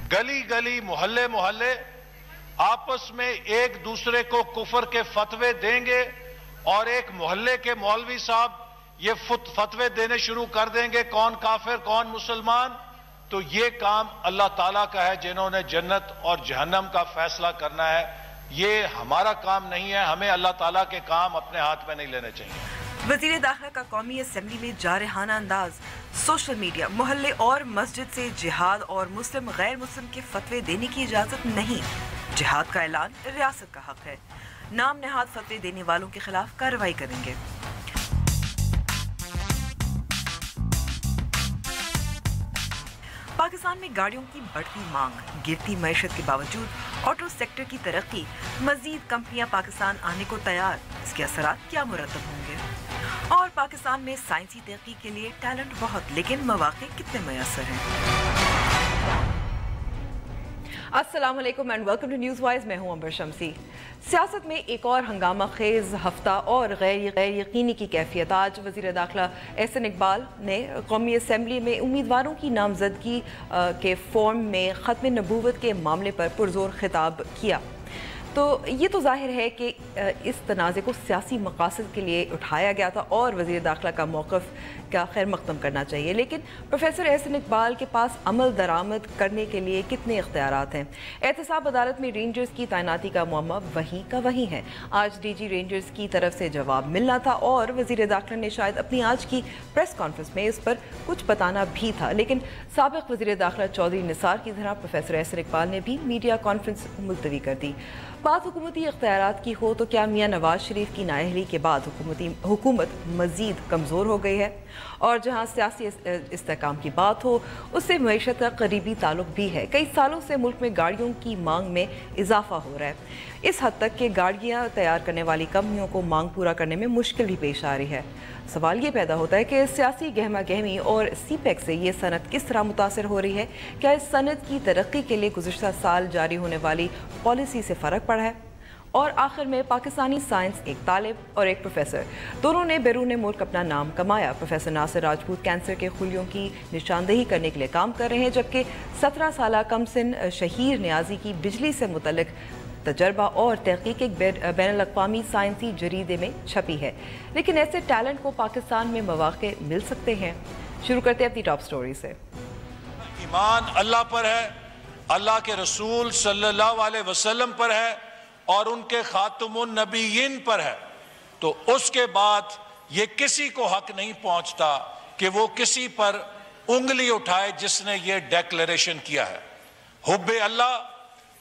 गली गली मोहल्ले मोहल्ले आपस में एक दूसरे को कुफर के फतवे देंगे और एक मोहल्ले के मौलवी साहब ये फतवे देने शुरू कर देंगे कौन काफिर कौन मुसलमान, तो ये काम अल्लाह ताला का है जिन्होंने जन्नत और जहन्नम का फैसला करना है। ये हमारा काम नहीं है, हमें अल्लाह ताला के काम अपने हाथ में नहीं लेने चाहिए। वज़ीर दाखिला का कौमी असम्बली में जारहाना अंदाज, सोशल मीडिया, मोहल्ले और मस्जिद से जिहाद और मुस्लिम गैर मुस्लिम के फतवे देने की इजाज़त नहीं। जिहाद का ऐलान रियासत का हक है। नाम नहाद फतवे देने वालों के खिलाफ कार्रवाई करेंगे। पाकिस्तान में गाड़ियों की बढ़ती मांग, गिरती मईशत के बावजूद ऑटो सेक्टर की तरक्की, मजीद कंपनियां पाकिस्तान आने को तैयार, इसके असरात क्या मुरतब होंगे? और पाकिस्तान में साइंसी तरक्की के लिए टैलेंट बहुत, लेकिन मौक़े कितने मुयस्सर हैं? अस्सलाम वालेकुम and welcome to news wise. मैं हूं अंबर शमसी। सियासत में एक और हंगामा खेज हफ्ता और गैर यकीनी की कैफियत। आज वज़ीर दाखिला एहसन इकबाल ने कौमी असम्बली में उम्मीदवारों की नामजदगी के फॉर्म में ख़त्म नबूवत के मामले पर पुरजोर खिताब किया। तो ये तो जाहिर है कि इस तनाज़े को सियासी मकासद के लिए उठाया गया था और वज़ीर दाखिला का मौक़िफ़ का खैर मक़दम करना चाहिए, लेकिन प्रोफेसर एहसन इकबाल के पास अमल दरामद करने के लिए कितने इख्तियारात हैं? एहतसाब अदालत में रेंजर्स की तैनाती का मुअम्मा वहीं का वहीं है। आज DG रेंजर्स की तरफ से जवाब मिलना था और वज़ीर दाखिला ने शायद अपनी आज की प्रेस कॉन्फ्रेंस में इस पर कुछ बताना भी था, लेकिन साबिक़ वज़ीर दाखिला चौधरी निसार की तरह प्रोफेसर एहसन इकबाल ने भी मीडिया कॉन्फ्रेंस मुलतवी कर दी। बात हुकूमती इख्तियारात की हो तो क्या मियाँ नवाज शरीफ की नाअहली के बाद हुकूमत मज़ीद कमज़ोर हो गई है? और जहाँ सियासी इस्तेहकाम की बात हो उससे मईशत का करीबी ताल्लुक भी है। कई सालों से मुल्क में गाड़ियों की मांग में इजाफा हो रहा है, इस हद तक कि गाड़ियाँ तैयार करने वाली कंपनियों को मांग पूरा करने में मुश्किल भी पेश आ रही है। सवाल ये पैदा होता है कि सियासी गहमा गहमी और CPEC से ये सनत किस तरह मुतासर हो रही है? क्या इस सनत की तरक्की के लिए गुज़िश्ता साल जारी होने वाली पॉलिसी से फ़र्क पड़ा है? और आखिर में पाकिस्तानी साइंस, एक तालिब और एक प्रोफेसर, दोनों ने बैरून मुल्क अपना नाम कमाया। प्रोफेसर नासिर राजपूत कैंसर के खुलियों की निशानदेही करने के लिए काम कर रहे हैं, जबकि 17 साल कमसिन शहीर न्याजी की बिजली से मुतल्लिक तजर्बा और तहकीक एक बैनुल-अक़वामी साइंसी जरीदे में छपी है। लेकिन ऐसे टैलेंट को पाकिस्तान में मौक़े मिल सकते हैं? शुरू करते हैं अपनी टॉप स्टोरी से। ईमान अल्लाह पर है, अल्लाह के रसूल सल्लल्लाहु अलैहि वसल्लम पर है और उनके खातमुन नबीयीन पर है, तो उसके बाद ये किसी को हक नहीं पहुंचता कि वो किसी पर उंगली उठाए जिसने ये डेक्लेरेशन किया है। हुब्बे अल्लाह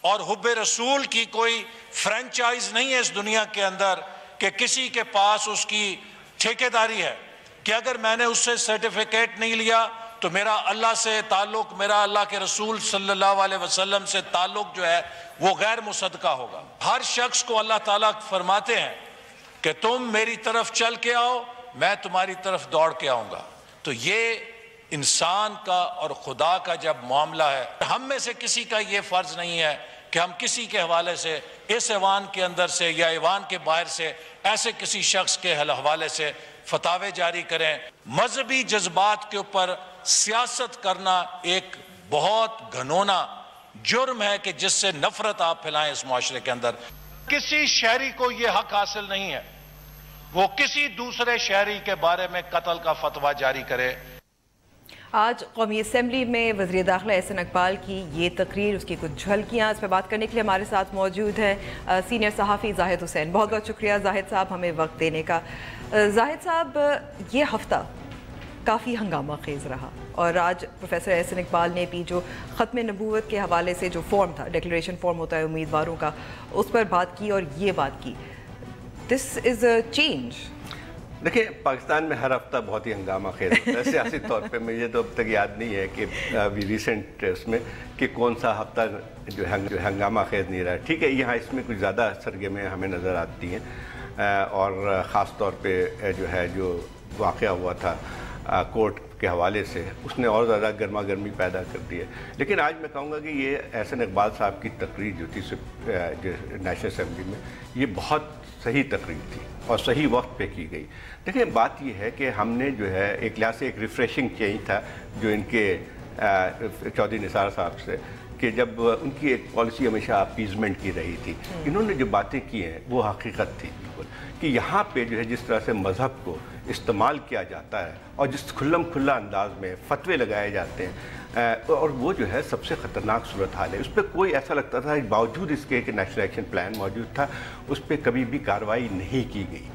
और हुब्बे रसूल की कोई फ्रेंचाइज नहीं है इस दुनिया के अंदर कि किसी के पास उसकी ठेकेदारी है कि अगर मैंने उससे सर्टिफिकेट नहीं लिया तो मेरा अल्लाह से ताल्लुक, मेरा अल्लाह के रसूल सल्लल्लाहु अलैहि वसल्लम से ताल्लुक जो है वो गैर मुसद्दका होगा। हर शख्स को अल्लाह ताला फरमाते हैं कि तुम मेरी तरफ चल के आओ, मैं तुम्हारी तरफ दौड़ के आऊंगा। तो ये इंसान का और खुदा का जब मामला है, हम में से किसी का ये फर्ज नहीं है कि हम किसी के हवाले से, इस ऐवान के अंदर से या ऐवान के बाहर से, ऐसे किसी शख्स के हवाले से फतावे जारी करें। मजहबी जज्बात के ऊपर सियासत करना एक बहुत घनौना जुर्म है कि जिससे नफरत आप फैलाएं इस मुआशरे के अंदर। किसी शहरी को यह हक हासिल नहीं है वो किसी दूसरे शहरी के बारे में कत्ल का फतवा जारी करे। आज कौमी असम्बली में वज़ीर दाखिला एहसन इकबाल की ये तकरीर, उसकी कुछ झलकियाँ, इस पर बात करने के लिए हमारे साथ मौजूद हैं सीनियर सहाफ़ी जाहिद हुसैन। बहुत बहुत शुक्रिया जाहिद साहब हमें वक्त देने का। जाहिद साहब, ये हफ़्ता काफ़ी हंगामा खेज़ रहा और आज प्रोफेसर एहसन इकबाल ने भी जो ख़त्म नबूवत के हवाले से जो फॉर्म था, डिक्लेरेशन फॉर्म होता है उम्मीदवारों का, उस पर बात की और ये बात की। This is a change. देखिए, पाकिस्तान में हर हफ्ता बहुत ही हंगामा खेज होता है सियासी तौर पे। मुझे तो अब तक याद नहीं है कि अभी रिसेंट उसमें कि कौन सा हफ्ता जो हंगामा खेज नहीं रहा है। ठीक है, यहाँ इसमें कुछ ज़्यादा सरगर्मियाँ हमें नज़र आती हैं और ख़ास तौर पे जो है जो वाक़या हुआ था कोर्ट के हवाले से, उसने और ज़्यादा गर्मा गर्मी पैदा कर दी है। लेकिन आज मैं कहूँगा कि ये एहसन इकबाल साहब की तकरीर जो थी नेशनल असम्बली में, ये बहुत सही तकरीर थी और सही वक्त पे की गई। देखिए, बात ये है कि हमने जो है एक लिहाज से एक रिफ़्रेशिंग चेंज था जो इनके चौधरी निसार साहब से کہ جب ان کی ایک پالیسی ہمیشہ اپیزمنٹ کی رہی تھی، انہوں نے جو باتیں کی ہیں وہ حقیقت تھی بالکل، کہ یہاں پہ جو ہے جس طرح سے مذہب کو استعمال کیا جاتا ہے اور جس کھلم کھلا انداز میں فتوے لگائے جاتے ہیں، اور وہ جو ہے سب سے خطرناک صورتحال ہے۔ اس پہ کوئی ایسا لگتا تھا باوجود اس کے کہ نیشنل ایکشن پلان موجود تھا، اس پہ کبھی بھی کارروائی نہیں کی گئی،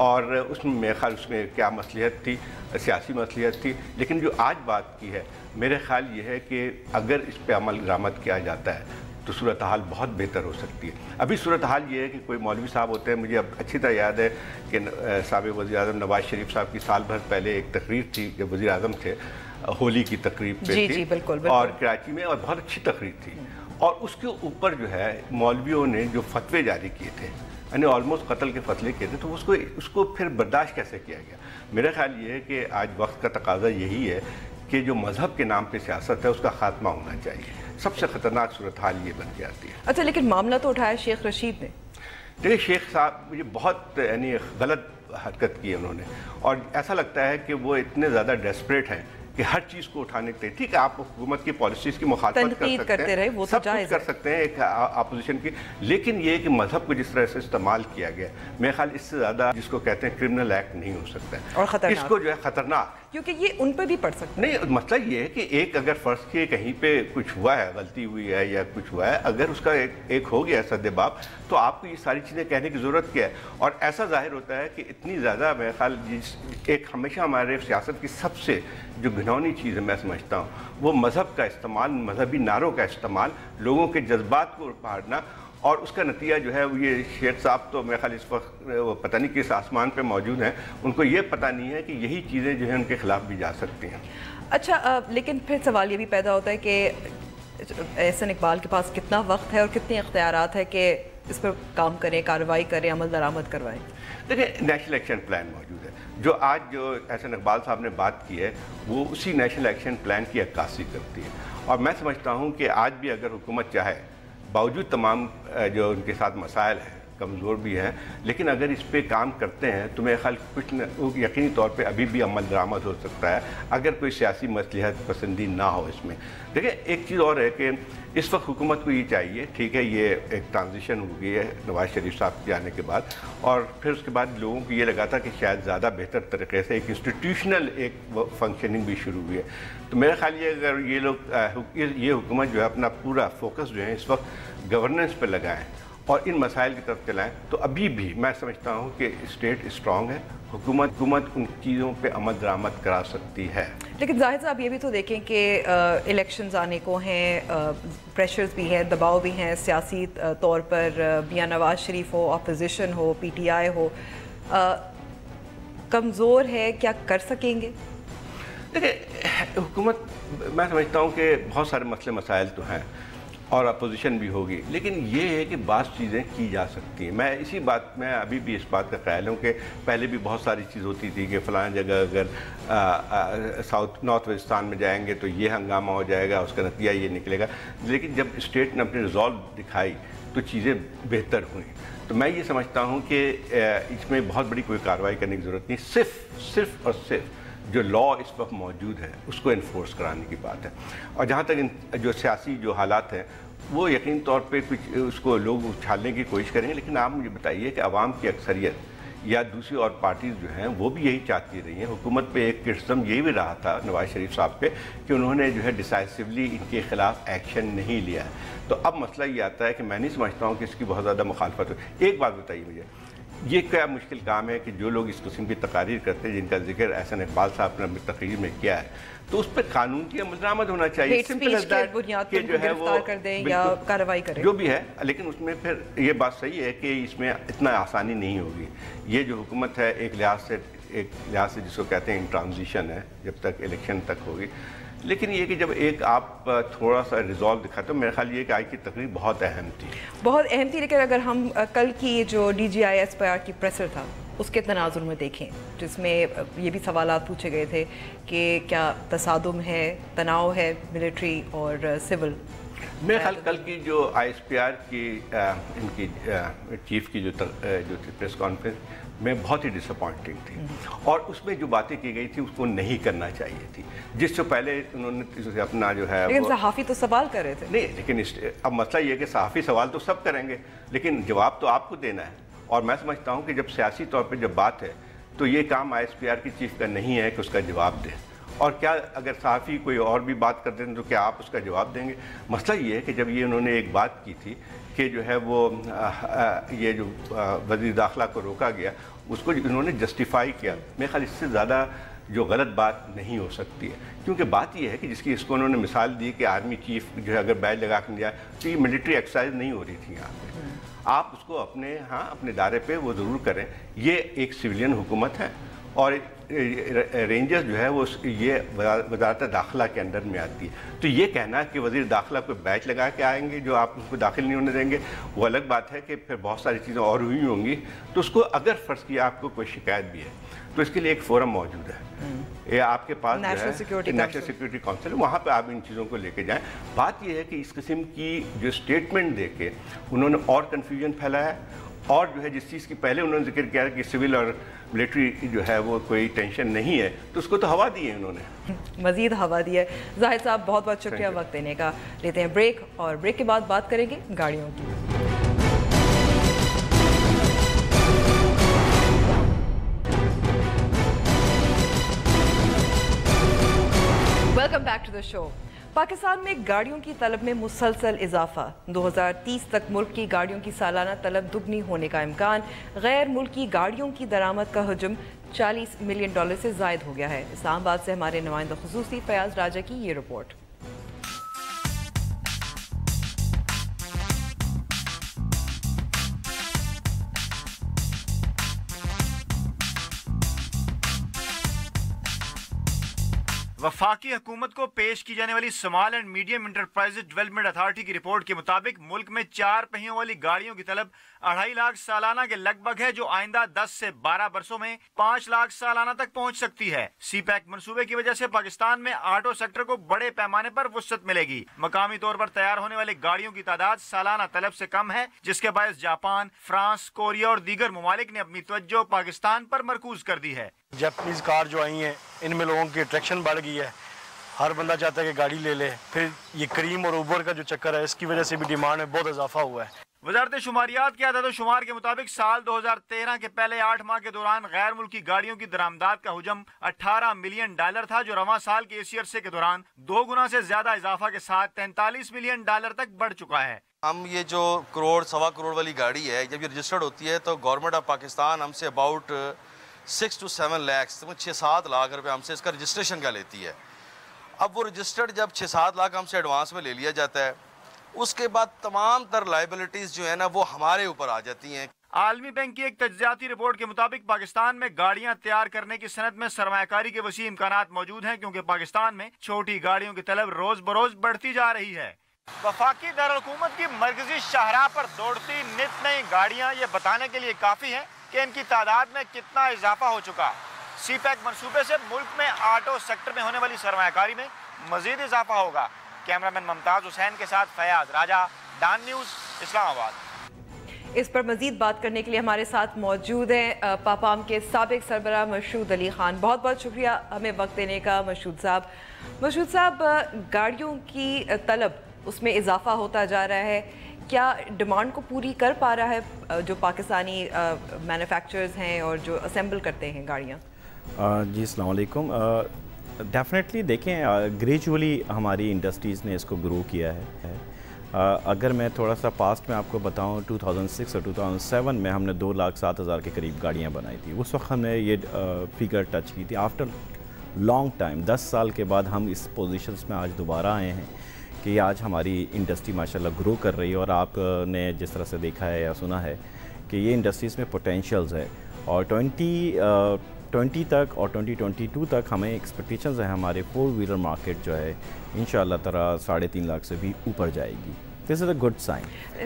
اور اس میں میرے خیال اس میں کیا مصلحت تھی، سیاسی مصلحت تھی۔ لیکن جو آج بات کی ہے، میرے خیال یہ ہے کہ اگر اس پہ عمل درآمد کیا جاتا ہے تو صورتحال بہت بہتر ہو سکتی ہے۔ ابھی صورتحال یہ ہے کہ کوئی مولوی صاحب ہوتے ہیں، مجھے اب اچھی طرح یاد ہے کہ سابق وزیر اعظم نواز شریف صاحب کی سال بھر پہلے ایک تقریر تھی جب وزیر اعظم تھے، ہولی کی تقریب پہ تھی، جی بالکل اور کراچی میں، اور بہت اچھی تقریر تھی، اور اس کے اوپر جو ہے مولویوں نے جو فتوے جاری کیے تھے، یعنی آلموسٹ قتل کے فتوے کیے تھے، تو اس کو پھر برداشت کیسے کیا گیا؟ میرا خیال یہ ہے کہ آج وقت کا تقاضا یہی ہے کہ جو مذہب کے نام پہ سیاست ہے اس کا خاتمہ ہونا چاہیے۔ سب سے خطرناک صورتحال یہ بن کے آتی ہے۔ اچھا، لیکن معاملہ تو اٹھایا شیخ رشید نے۔ دیکھیے شیخ صاحب مجھے بہت یعنی غلط حرکت کی ہے انہوں نے، اور ایسا لگتا ہے کہ وہ اتنے زیادہ ڈیسپریٹ ہیں کہ ہر چیز کو اٹھانے کے لیے، ٹھیک ہے آپ حکومت کی پالیسیز کی مخالفت کرتے رہے، وہ تو جائز کر سکتے ہیں ایک اپوزیشن کی، لیکن یہ کہ مذہب کو جس طرح سے استعمال کیا گیا، میرے خیال اس سے زیادہ جس کو کہتے ہیں کرمنل ایکٹ نہیں ہو سکتا ہے، اور خطرناک، اس کو جو ہے خطرناک، کیونکہ یہ ان پہ بھی پڑ سکتا ہے۔ نہیں، مسئلہ یہ ہے کہ ایک اگر فرض کیے کہیں پہ کچھ ہوا ہے، غلطی ہوئی ہے یا کچھ ہوا ہے، اگر اس کا ایک ہو گیا سد باب، تو آپ کو یہ ساری چیزیں کہنے کی ضرورت کیا ہے؟ اور ایسا ظاہر ہوتا ہے کہ اتنی زیادہ میرے خیال ایک ہمیشہ ہمارے سیاست کی سب سے جو گھنونی چیز ہے میں سمجھتا ہوں وہ مذہب کا استعمال، مذہبی نعروں کا استعمال، لوگوں کے جذبات کو پہاڑنا، اور اس کا نتیجہ جو ہے وہ یہ شیخ صاحب تو میرے خیال اس وقت وہ پتہ نہیں کس آسمان پہ موجود ہیں، ان کو یہ پتہ نہیں ہے کہ یہی چیزیں جو ہیں ان کے خلاف بھی جا سکتی ہیں۔ اچھا، لیکن پھر سوال یہ بھی پیدا ہوتا ہے کہ احسن اقبال کے پاس کتنا وقت ہے اور کتنے اختیارات ہے کہ اس پر کام کریں، کارروائی کریں، عمل درآمد کروائیں؟ دیکھیں نیشنل ایکشن پلان موجود ہے، جو آج جو احسن اقبال صاحب نے بات کی ہے وہ اسی نیشنل ایکشن پلان کی عکاسی کرتی ہے، اور میں سمجھتا ہوں کہ آج بھی اگر حکومت چاہے، باوجود تمام جو ان کے ساتھ مسائل ہیں، کمزور بھی ہیں، لیکن اگر اس پہ کام کرتے ہیں تو میرے خیال کچھ یقینی طور پہ ابھی بھی عمل درآمد ہو سکتا ہے اگر کوئی سیاسی مصلحت پسندی نہ ہو اس میں۔ دیکھیں ایک چیز اور ہے کہ اس وقت حکومت کو یہ چاہیے، ٹھیک ہے یہ ایک ٹرانزیشن ہو گئی ہے نواز شریف صاحب کے آنے کے بعد، اور پھر اس کے بعد لوگوں کو یہ لگا تھا کہ شاید زیادہ بہتر طریقے سے ایک انسٹیٹیوشنل ایک فنکشننگ بھی شروع ہوئی ہے، تو میرا خیال یہ اگر یہ لوگ یہ حکومت جو ہے اپنا پورا فوکس جو ہے اس وقت گورننس پہ لگائیں اور ان مسائل کی طرف چلائیں، تو ابھی بھی میں سمجھتا ہوں کہ اسٹیٹ اسٹرانگ ہے، حکومت ان چیزوں پہ عمل درآمد کرا سکتی ہے۔ لیکن ظاہر صاحب یہ بھی تو دیکھیں کہ الیکشنز آنے کو ہیں، پریشرز بھی ہیں، دباؤ بھی ہیں سیاسی طور پر، میاں نواز شریف ہو، opposition who, P T I ہو، کمزور ہے، کیا کر سکیں گے؟ دیکھیں حکومت میں سمجھتا ہوں کہ بہت سارے مسئلے مسائل تو ہیں اور اپوزیشن بھی ہوگی، لیکن یہ ہے کہ بعض چیزیں کی جا سکتی ہیں۔ میں اسی بات میں ابھی بھی اس بات کا قائل ہوں کہ پہلے بھی بہت ساری چیز ہوتی تھی کہ فلاں جگہ اگر نارتھ ویسٹان میں جائیں گے تو یہ ہنگامہ ہو جائے گا، اس کا نتیجہ یہ نکلے گا، لیکن جب اسٹیٹ نے اپنی ریزالو دکھائی تو چیزیں بہتر ہوئیں۔ تو میں یہ سمجھتا ہوں کہ اس میں بہت بڑی کوئی کارروائی کرنے کی ضرورت نہیں، صرف اور صرف جو لا اس وقت موجود ہے اس کو انفورس کرانے کی بات ہے، اور جہاں تک جو سیاسی جو حالات ہیں وہ یقین طور پہ کچھ اس کو لوگ اچھالنے کی کوشش کریں گے، لیکن آپ مجھے بتائیے کہ عوام کی اکثریت یا دوسری اور پارٹیز جو ہیں وہ بھی یہی چاہتی رہی ہیں۔ حکومت پہ ایک کرٹیسزم یہی بھی رہا تھا نواز شریف صاحب پہ کہ انہوں نے جو ہے ڈیسائسولی ان کے خلاف ایکشن نہیں لیا ہے، تو اب مسئلہ یہ آتا ہے کہ میں نہیں سمجھتا ہوں کہ اس کی بہت زیادہ مخالفت ہو۔ ایک بات بتائیے مجھے، یہ کیا مشکل کام ہے کہ جو لوگ اس قسم کی تقاریر کرتے ہیں جن کا ذکر احسن اقبال صاحب نے اپنی تقریر میں کیا ہے، تو اس پہ قانون کی عمل درآمد ہونا چاہیے، کہ جو ہے وہ کر دیں یا کارروائی کریں جو بھی ہے، لیکن اس میں پھر یہ بات صحیح ہے کہ اس میں اتنا آسانی نہیں ہوگی۔ یہ جو حکومت ہے ایک لحاظ سے جس کو کہتے ہیں ان ٹرانزیشن ہے جب تک الیکشن تک ہوگی، لیکن یہ کہ جب ایک آپ تھوڑا سا ریزالو دکھاتے ہو، میرا خیال یہ کہ آج کی تقریر بہت اہم تھی، لیکن اگر ہم کل کی جو D G I S P R کی پریسر تھا اس کے تناظر میں دیکھیں جس میں یہ بھی سوالات پوچھے گئے تھے کہ کیا تصادم ہے، تناؤ ہے ملٹری اور سول، मेरे ख्याल कल की जो ISPR की इनकी चीफ की जो प्रेस कॉन्फ्रेंस में बहुत ही डिसअपॉइंटिंग थी और उसमें जो बातें की गई थी उसको नहीं करना चाहिए थी, जिससे पहले उन्होंने अपना जो है लेकिन सहाफ़ी तो सवाल कर रहे थे। नहीं, लेकिन अब मसला ये है कि सहाफ़ी सवाल तो सब करेंगे लेकिन जवाब तो आपको देना है। और मैं समझता हूँ कि जब सियासी तौर पर जब बात है तो ये काम ISPR की चीफ का नहीं है कि उसका जवाब दे। और क्या अगर सहाफ़ी कोई और भी बात करते हैं तो क्या आप उसका जवाब देंगे? मसला ये है कि जब ये उन्होंने एक बात की थी कि जो है वो ये जो वज़ीर दाखिला को रोका गया उसको उन्होंने जस्टिफाई किया। मेरे ख्याल इससे ज़्यादा जो गलत बात नहीं हो सकती है, क्योंकि बात ये है कि जिसकी इसको उन्होंने मिसाल दी कि आर्मी चीफ जो है अगर बैज लगा कर जाए तो ये मिलिट्री एक्सरसाइज नहीं हो रही थी यहाँ पे। आप उसको अपने दायरे पे वो ज़रूर करें। ये एक सिविलियन हुकूमत है और रेंजर्स जो है वो ये वजारत दाखिला के अंडर में आती है। तो ये कहना कि वज़ीर दाखिला कोई बैच लगा के आएंगे जो आप उसको दाखिल नहीं होने देंगे, वो अलग बात है कि फिर बहुत सारी चीज़ें और हुई होंगी। तो उसको अगर फ़र्ज़ किया आपको कोई शिकायत भी है तो इसके लिए एक फोरम मौजूद है, ये आपके पास नेशनल सिक्योरिटी काउंसिल, वहाँ पे आप इन चीज़ों को लेके जाएं। बात ये है कि इस किस्म की जो स्टेटमेंट दे के उन्होंने और कन्फ्यूजन फैलाया है और जो है जिस चीज़ की पहले उन्होंने जिक्र किया कि सिविल और मिलिट्री जो है वो कोई टेंशन नहीं है तो उसको तो हवा दी है उन्होंने, मज़ीद हवा दी है। जाहिद साहब बहुत बहुत शुक्रिया वक्त देने का। लेते हैं ब्रेक और ब्रेक के बाद बात करेंगे गाड़ियों की। Welcome back to the show. Pakistan में गाड़ियों की तलब में मुसलसल इजाफा। 2030 तक मुल्क की गाड़ियों की सालाना तलब दुगनी होने का इम्कान। गैर मुल्की गाड़ियों की दरामद का हजम $40 मिलियन से ज़ायद हो गया है। इस्लामाबाद से हमारे नुमाइंदा खुसूसी फयाज राजा की ये रिपोर्ट। वफाकी हुकूमत को पेश की जाने वाली small and medium enterprises development authority की रिपोर्ट के मुताबिक मुल्क में 4 पहियों वाली गाड़ियों की तलब 2.5 लाख सालाना के लगभग है, जो आइंदा 10 से 12 बरसों में 5 लाख सालाना तक पहुंच सकती है। CPEC मंसूबे की वजह से पाकिस्तान में ऑटो सेक्टर को बड़े पैमाने पर वुसअत मिलेगी। मकामी तौर पर तैयार होने वाली गाड़ियों की तादाद सालाना तलब से कम है, जिसके बायस जापान, फ्रांस, कोरिया और दीगर ममालिक ने अपनी तवज्जो पाकिस्तान पर मरकूज कर दी है। जापानीज कार जो आई हैं इनमें लोगों की अट्रैक्शन बढ़ गई है, हर बंदा चाहता है कि गाड़ी ले ले। फिर ये करीम और उबर का जो चक्कर है इसकी वजह से भी डिमांड में बहुत इजाफा हुआ है। वजारत शुमारियात के आदाद शुमार के मुताबिक साल 2013 के पहले 8 माह के दौरान गैर मुल्की गाड़ियों की दरामदात का हुजम $18 मिलियन था, जो रवां साल के इसी अरसे के दौरान 2 गुना से ज्यादा इजाफा के साथ $43 मिलियन तक बढ़ चुका है। हम ये जो करोड़ सवा करोड़ वाली गाड़ी है जब ये रजिस्टर्ड होती है तो गवर्नमेंट ऑफ पाकिस्तान हमसे अबाउट 6 to 7 लाख 6-7 लाख रुपए हमसे इसका रजिस्ट्रेशन का लेती है। अब वो रजिस्टर्ड जब 6-7 लाख हमसे एडवांस में ले लिया जाता है, उसके बाद तमाम तर लाइबिलिटीज़ जो है ना वो हमारे ऊपर आ जाती हैं। आलमी बैंक की एक तज्जियाती रिपोर्ट के मुताबिक पाकिस्तान में गाड़ियां तैयार करने की सनत में सरमायाकारी के वसी इम्कानात मौजूद हैं, क्योंकि पाकिस्तान में छोटी गाड़ियों की तलब रोज बरोज बढ़ती जा रही है। वफाकी दारुल-हुकूमत की मरकजी शाहराह पर दौड़ती नित नई गाड़ियां ये बताने के लिए काफ़ी हैं कि इनकी तादाद में कितना इजाफा हो चुका। CPEC मंसूबे से मुल्क में ऑटो सेक्टर में होने वाली सरमायाकारी में मजीद इजाफा होगा। कैमरामैन मुमताज हुसैन के साथ फयाज राजा, डान न्यूज़, इस्लामाबाद। इस पर मजीद बात करने के लिए हमारे साथ मौजूद हैं पापाम के साबिक सरबराह मशहूद अली खान। बहुत बहुत शुक्रिया हमें वक्त देने का मशहूद साहब। मशहूद साहब, गाड़ियों की तलब उसमें इजाफा होता जा रहा है, क्या डिमांड को पूरी कर पा रहा है जो पाकिस्तानी मैन्युफैक्चरर्स हैं और जो असेंबल करते हैं गाड़ियाँ? जी अस्सलाम वालेकुम। डेफिनेटली देखें ग्रेजुअली हमारी इंडस्ट्रीज़ ने इसको ग्रो किया है। अगर मैं थोड़ा सा पास्ट में आपको बताऊं, 2006 और 2007 में हमने 2,07,000 के करीब गाड़ियां बनाई थी। उस वक्त हमने ये फिगर टच की थी। आफ्टर लॉन्ग टाइम 10 साल के बाद हम इस पोजीशंस में आज दोबारा आए हैं कि आज हमारी इंडस्ट्री माशाल्लाह ग्रो कर रही है। और आपने जिस तरह से देखा है या सुना है कि ये इंडस्ट्रीज़ में पोटेंशियल्स है और 2020 तक और 2022 तक हमें एक्सपेक्टेशंस हैं हमारे 4 व्हीलर मार्केट जो है इंशाअल्लाह ताला 3.5 लाख से भी ऊपर जाएगी। This is a good sign.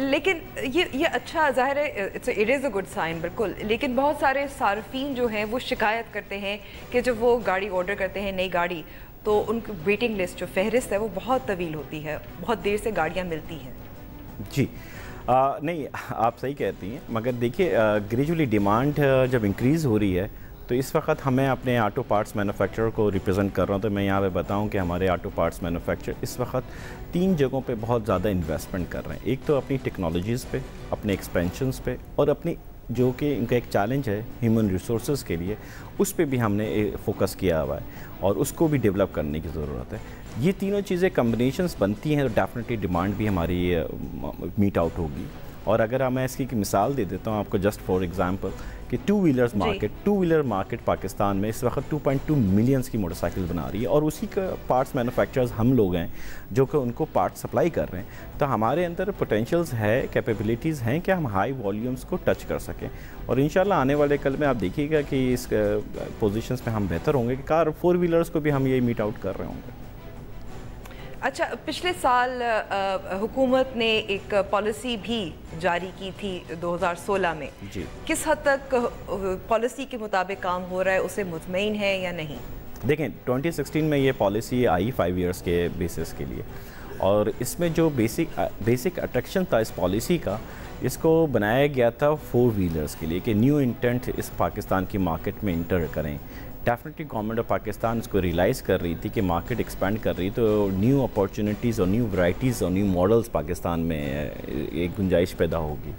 लेकिन ये अच्छा ज़ाहिर है, it is a good sign बिल्कुल। लेकिन बहुत सारे सार्फिन जो हैं वो शिकायत करते हैं कि जब वो गाड़ी ऑर्डर करते हैं नई गाड़ी, तो उनकी वेटिंग लिस्ट जो फहरिस्त है वो बहुत तवील होती है, बहुत देर से गाड़ियाँ मिलती हैं। जी नहीं, आप सही कहती हैं, मगर देखिए ग्रेजुअली डिमांड जब इंक्रीज़ हो रही है तो इस वक्त हमें अपने ऑटो पार्ट्स मैन्युफैक्चरर को रिप्रेजेंट कर रहा हूँ, तो मैं यहाँ पे बताऊँ कि हमारे ऑटो पार्ट्स मैन्युफैक्चरर इस वक्त 3 जगहों पे बहुत ज़्यादा इन्वेस्टमेंट कर रहे हैं। एक तो अपनी टेक्नोलॉजीज़ पे, अपने एक्सपेंशंस पे, और अपनी जो कि इनका एक चैलेंज है ह्यूमन रिसोर्सेज के लिए, उस पे भी हमने फोकस किया हुआ है और उसको भी डेवलप करने की ज़रूरत है। ये तीनों चीज़ें कम्बिनेशंस बनती हैं तो डेफिनेटली डिमांड भी हमारी मीट आउट होगी। और अगर मैं इसकी मिसाल दे देता हूँ आपको, जस्ट फॉर एग्जांपल, कि टू व्हीलर मार्केट पाकिस्तान में इस वक्त 2.2 मिलियंस की मोटरसाइकिल बना रही है, और उसी का पार्ट्स मैन्युफैक्चरर्स हम लोग हैं जो कि उनको पार्ट्स सप्लाई कर रहे हैं। तो हमारे अंदर पोटेंशियल्स है, कैपेबिलिटीज़ हैं कि हम हाई वॉल्यूम्स को टच कर सकें, और इंशाल्लाह आने वाले कल में आप देखिएगा कि इस पोजीशंस में हम बेहतर होंगे कि कार 4 व्हीलर्स को भी हम ये मीट आउट कर रहे होंगे। अच्छा, पिछले साल हुकूमत ने एक पॉलिसी भी जारी की थी 2016 में जी। किस हद तक पॉलिसी के मुताबिक काम हो रहा है, उसे मुतमईन है या नहीं? देखें 2016 में ये पॉलिसी आई 5 इयर्स के बेसिस के लिए, और इसमें जो बेसिक अट्रैक्शन था इस पॉलिसी का, इसको बनाया गया था 4 व्हीलर्स के लिए कि न्यू इंटेंट इस पाकिस्तान की मार्केट में इंटर करें। डेफिनेटली गवर्नमेंट ऑफ पाकिस्तान इसको रियलाइज़ कर रही थी कि मार्केट एक्सपेंड कर रही, तो न्यू अपॉर्चुनिटीज़ और न्यू वैरायटीज़ और न्यू मॉडल्स पाकिस्तान में एक गुंजाइश पैदा होगी।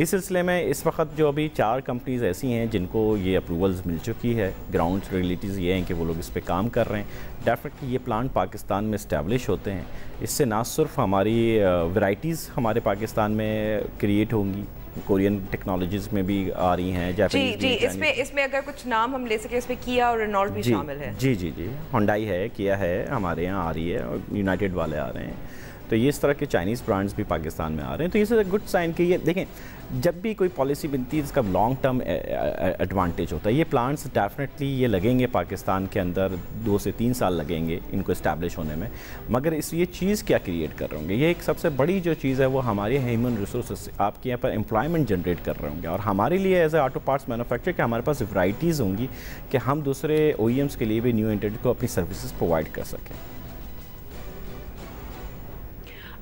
इस सिलसिले में इस वक्त जो अभी 4 कंपनीज़ ऐसी हैं जिनको ये अप्रूवल्स मिल चुकी है, ग्राउंड रियलिटीज़ ये हैं कि वो लोग इस पे काम कर रहे हैं। डेफिनेटली ये प्लांट पाकिस्तान में इस्टेब्लिश होते हैं, इससे ना सिर्फ हमारी वैरायटीज़ हमारे पाकिस्तान में क्रिएट होंगी, कोरियन टेक्नोलॉजीज़ में भी आ रही हैं, जापानीज़ जी जी, इसमें अगर कुछ नाम हम ले सकें, इसमें किया और रेनॉल्ट भी शामिल है। जी जी जी, होंडाई है, किया है, हमारे यहाँ आ रही है, और यूनाइटेड वाले आ रहे हैं। तो ये इस तरह के चाइनीज़ ब्रांड्स भी पाकिस्तान में आ रहे हैं। तो ये इज़ गुड साइन कि ये देखें, जब भी कोई पॉलिसी बनती है इसका लॉन्ग टर्म एडवांटेज होता है। ये प्लांट्स डेफिनेटली ये लगेंगे पाकिस्तान के अंदर 2 से 3 साल लगेंगे इनको इस्टेब्लिश होने में, मगर ये चीज़ क्या क्रिएट कर रहे होंगे, ये एक सबसे बड़ी जो चीज़ है वो हमारे ह्यूमन रिसोर्स आपके यहाँ पर एम्प्लॉयमेंट जनरेट कर रहे होंगे, और हमारे लिए as a auto parts manufacturer के हमारे पास वैराइटीज़ होंगी कि हम दूसरे OEMs के लिए भी न्यू एंट्रेंट को अपनी सर्विसेज प्रोवाइड कर सकें।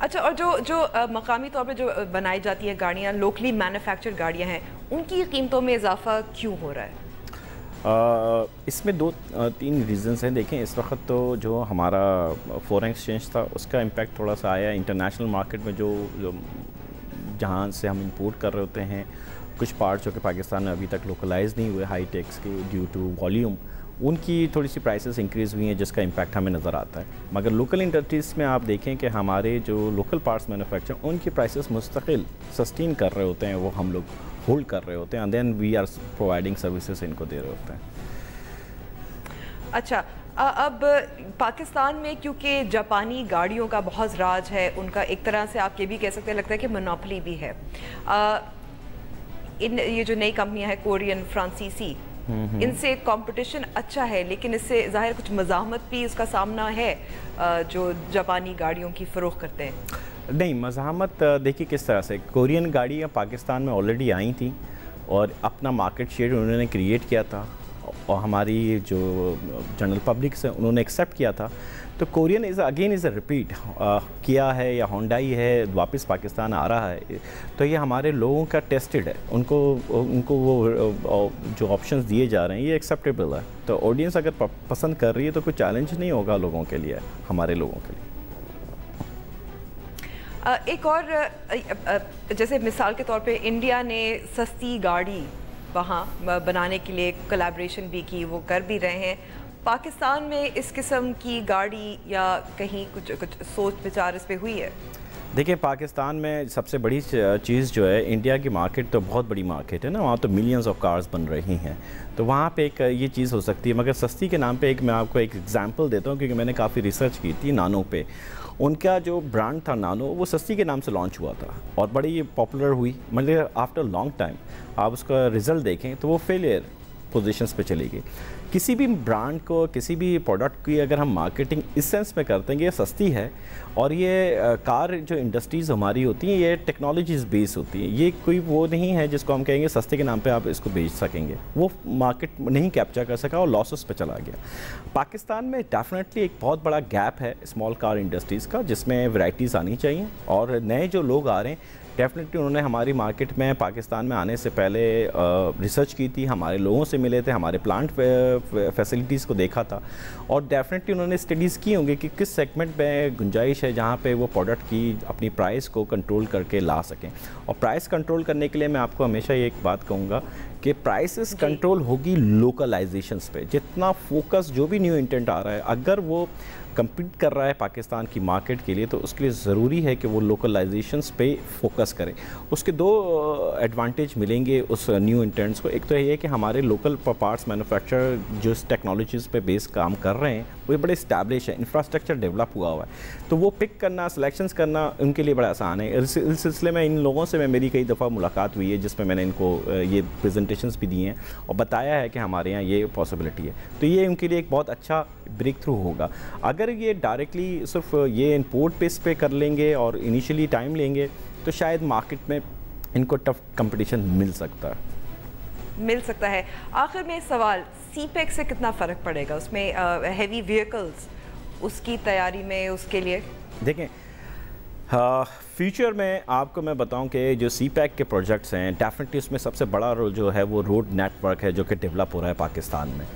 अच्छा, और जो मकामी तौर पे जो बनाई जाती है गाड़ियाँ, लोकली मैन्युफैक्चर्ड गाड़ियाँ हैं, उनकी कीमतों में इजाफा क्यों हो रहा है? इसमें 2-3 रीज़न्स हैं। देखें, इस वक्त तो जो हमारा फॉरेन एक्सचेंज था उसका इम्पैक्ट थोड़ा सा आया। इंटरनेशनल मार्केट में जो जहाँ से हम इंपोर्ट कर रहे होते हैं कुछ पार्ट्स जो कि पाकिस्तान में अभी तक लोकलाइज नहीं हुए हाई टेक्स के ड्यू टू वॉल्यूम, उनकी थोड़ी सी प्राइसेस इंक्रीज़ हुई हैं जिसका इम्पैक्ट हमें नज़र आता है। मगर लोकल इंडस्ट्रीज़ में आप देखें कि हमारे जो लोकल पार्ट्स मैन्युफैक्चर उनकी प्राइसेस मुस्तकिल सस्टेन कर रहे होते हैं, वो हम लोग होल्ड कर रहे होते हैं, and then we are providing services इनको दे रहे होते हैं। अच्छा, अब पाकिस्तान में क्योंकि जापानी गाड़ियों का बहुत राज है, उनका एक तरह से आप ये भी कह सकते हैं, लगता है कि मोनोपोली भी है। ये जो नई कंपनियां हैं कोरियन, फ्रांसीसी, इनसे कंपटीशन अच्छा है, लेकिन इससे ज़ाहिर कुछ मज़ाहमत भी इसका सामना है जो जापानी गाड़ियों की फ़रोख्त करते हैं। नहीं, मज़ाहमत देखिए किस तरह से, कोरियन गाड़ियाँ पाकिस्तान में ऑलरेडी आई थी और अपना मार्केट शेयर उन्होंने क्रिएट किया था, और हमारी जो जनरल पब्लिक से उन्होंने एक्सेप्ट किया था। तो कोरियन इज़ अ रिपीट किया है या होंडाई है वापस पाकिस्तान आ रहा है, तो ये हमारे लोगों का टेस्टेड है, उनको वो जो ऑप्शंस दिए जा रहे हैं ये एक्सेप्टेबल है। तो ऑडियंस अगर पसंद कर रही है तो कोई चैलेंज नहीं होगा लोगों के लिए, हमारे लोगों के लिए। एक और जैसे मिसाल के तौर पे इंडिया ने सस्ती गाड़ी वहाँ बनाने के लिए कोलैबोरेशन भी की, वो कर भी रहे हैं। पाकिस्तान में इस किस्म की गाड़ी या कहीं कुछ सोच विचार इस पे हुई है? देखिए, पाकिस्तान में सबसे बड़ी चीज़ जो है, इंडिया की मार्केट तो बहुत बड़ी मार्केट है ना, वहाँ तो मिलियंस ऑफ कार्स बन रही हैं, तो वहाँ पे एक ये चीज़ हो सकती है। मगर सस्ती के नाम पे मैं आपको एक एग्जांपल देता हूँ, क्योंकि मैंने काफ़ी रिसर्च की थी नानो पे। उनका जो ब्रांड था नानो, वो सस्ती के नाम से लॉन्च हुआ था और बड़ी पॉपुलर हुई, मतलब आफ्टर लॉन्ग टाइम आप उसका रिज़ल्ट देखें तो वो फेलियर पोजीशंस पे चली गई। किसी भी ब्रांड को, किसी भी प्रोडक्ट की अगर हम मार्केटिंग इस सेंस में करते हैं कि ये सस्ती है, और ये कार जो इंडस्ट्रीज़ हमारी होती हैं ये टेक्नोलॉजीज़ बेस होती हैं, ये कोई वो नहीं है जिसको हम कहेंगे सस्ते के नाम पे आप इसको बेच सकेंगे, वो मार्केट नहीं कैप्चर कर सका और लॉसेस पे चला गया। पाकिस्तान में डेफिनेटली एक बहुत बड़ा गैप है स्मॉल कार इंडस्ट्रीज़ का, जिसमें वैरायटीज़ आनी चाहिए, और नए जो लोग आ रहे हैं डेफिनेटली उन्होंने हमारी मार्केट में पाकिस्तान में आने से पहले रिसर्च की थी, हमारे लोगों से मिले थे, हमारे प्लांट फैसिलिटीज़ को देखा था, और डेफिनेटली उन्होंने स्टडीज़ की होंगी कि किस सेगमेंट में गुंजाइश है जहाँ पे वो प्रोडक्ट की अपनी प्राइस को कंट्रोल करके ला सकें। और प्राइस कंट्रोल करने के लिए मैं आपको हमेशा ये एक बात कहूँगा कि प्राइसेस कंट्रोल होगी लोकलाइजेशंस पे। जितना फोकस जो भी न्यू इंटेंट आ रहा है, अगर वो कम्पीट कर रहा है पाकिस्तान की मार्केट के लिए, तो उसके लिए ज़रूरी है कि वो लोकलाइजेशंस पे फोकस करें। उसके दो एडवांटेज मिलेंगे उस न्यू इंटेंट्स को। एक तो ये है कि हमारे लोकल पार्ट्स मैन्युफैक्चरर जो टेक्नोलॉजीज़ पे बेस काम कर रहे हैं वो बड़े इस्टेब्लिश है, इंफ्रास्ट्रक्चर डेवलप हुआ हुआ है, तो वो पिक करना, सिलेक्शंस करना उनके लिए बड़ा आसान है। इस सिलसिले में इन लोगों से मेरी कई दफ़ा मुलाकात हुई है जिसमें मैंने इनको ये प्रेजेंटेशंस भी दी हैं और बताया है कि हमारे यहाँ ये पॉसिबिलिटी है, तो ये उनके लिए एक बहुत अच्छा ब्रेक थ्रू होगा। अगर ये डायरेक्टली सिर्फ ये इंपोर्ट बेस पे कर लेंगे और इनिशियली टाइम लेंगे तो शायद मार्केट में इनको टफ कंपटीशन मिल सकता है। आखिर में सवाल, सीपेक से कितना फ़र्क पड़ेगा उसमें, हैवी व्हीकल्स उसकी तैयारी में, उसके लिए देखें फ्यूचर में आपको मैं बताऊं कि जो सीपैक के प्रोजेक्ट्स हैं डेफिनेटली उसमें सबसे बड़ा रोल जो है वो रोड नेटवर्क है जो कि डेवलप हो रहा है पाकिस्तान में।